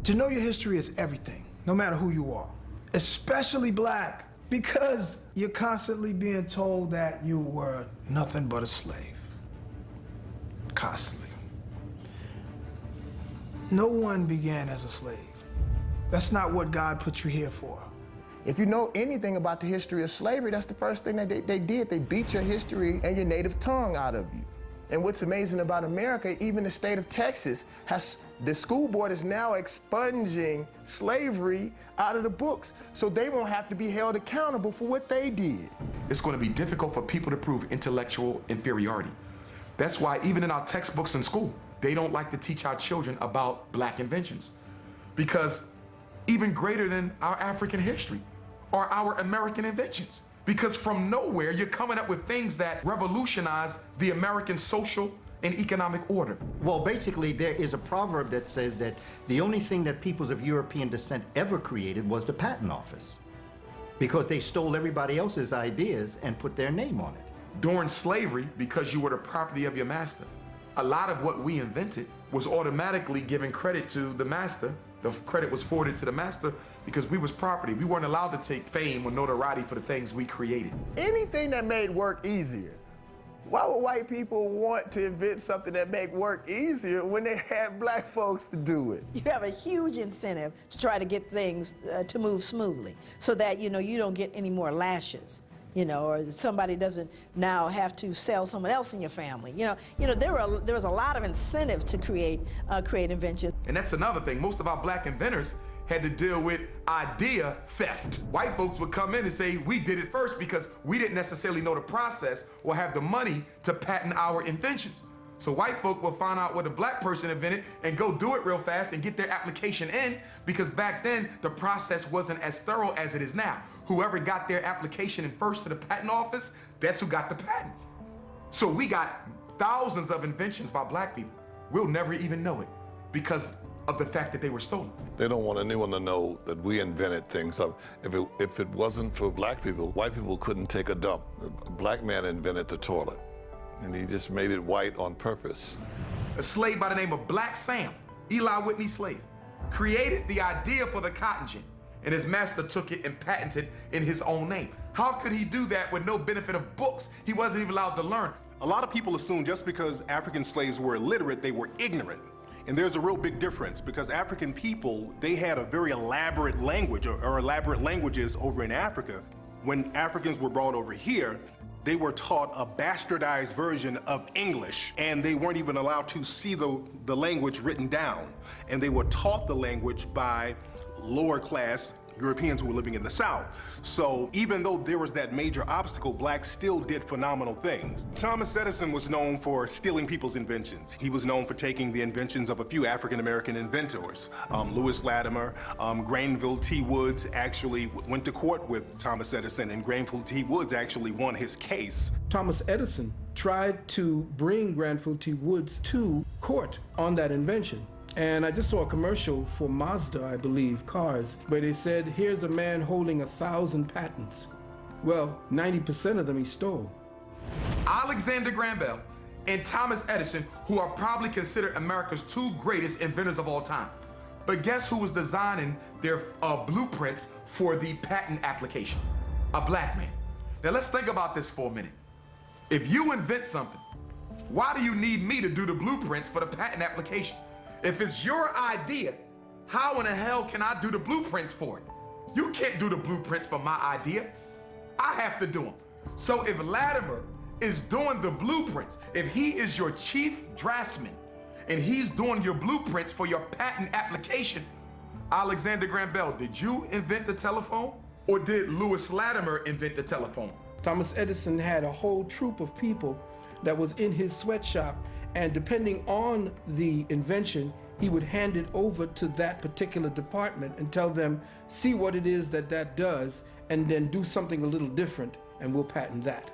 To know your history is everything, no matter who you are, especially black, because you're constantly being told that you were nothing but a slave. Constantly. No one began as a slave. That's not what God put you here for. If you know anything about the history of slavery, that's the first thing that they did. They beat your history and your native tongue out of you. And what's amazing about America, even the state of Texas, the school board is now expunging slavery out of the books, so they won't have to be held accountable for what they did. It's going to be difficult for people to prove intellectual inferiority. That's why even in our textbooks in school, they don't like to teach our children about black inventions. Because even greater than our African history are our American inventions. Because from nowhere, you're coming up with things that revolutionize the American social and economic order. Well, basically, there is a proverb that says that the only thing that peoples of European descent ever created was the patent office, because they stole everybody else's ideas and put their name on it. During slavery, because you were the property of your master, a lot of what we invented was automatically given credit to the master. The credit was forwarded to the master because we was property. We weren't allowed to take fame or notoriety for the things we created. Anything that made work easier. Why would white people want to invent something that make work easier when they had black folks to do it? You have a huge incentive to try to get things to move smoothly so that, you don't get any more lashes. Or somebody doesn't now have to sell someone else in your family. There was a lot of incentive to create inventions. And that's another thing. Most of our black inventors had to deal with idea theft. White folks would come in and say, we did it first because we didn't necessarily know the process or have the money to patent our inventions. So white folk will find out what a black person invented and go do it real fast and get their application in, because back then the process wasn't as thorough as it is now. Whoever got their application in first to the patent office, that's who got the patent. So we got thousands of inventions by black people. We'll never even know it because of the fact that they were stolen. They don't want anyone to know that we invented things. If it wasn't for black people, white people couldn't take a dump. A black man invented the toilet, and he just made it white on purpose. A slave by the name of Black Sam, Eli Whitney slave, created the idea for the cotton gin, and his master took it and patented in his own name. How could he do that with no benefit of books? He wasn't even allowed to learn. A lot of people assume just because African slaves were illiterate, they were ignorant. And there's a real big difference, because African people, they had a very elaborate language or elaborate languages over in Africa. When Africans were brought over here, they were taught a bastardized version of English, and they weren't even allowed to see the language written down. And they were taught the language by lower class Europeans who were living in the South. So even though there was that major obstacle, blacks still did phenomenal things. Thomas Edison was known for stealing people's inventions. He was known for taking the inventions of a few African-American inventors. Lewis Latimer, Granville T. Woods actually went to court with Thomas Edison, and Granville T. Woods actually won his case. Thomas Edison tried to bring Granville T. Woods to court on that invention. And I just saw a commercial for Mazda, I believe, cars, where they said, here's a man holding 1,000 patents. Well, 90% of them he stole. Alexander Graham Bell and Thomas Edison, who are probably considered America's two greatest inventors of all time. But guess who was designing their blueprints for the patent application? A black man. Now let's think about this for a minute. If you invent something, why do you need me to do the blueprints for the patent application? If it's your idea, how in the hell can I do the blueprints for it? You can't do the blueprints for my idea. I have to do them. So if Latimer is doing the blueprints, if he is your chief draftsman, and he's doing your blueprints for your patent application, Alexander Graham Bell, did you invent the telephone? Or did Lewis Latimer invent the telephone? Thomas Edison had a whole troop of people that was in his sweatshop, and depending on the invention, he would hand it over to that particular department and tell them, see what it is that does, and then do something a little different, and we'll patent that.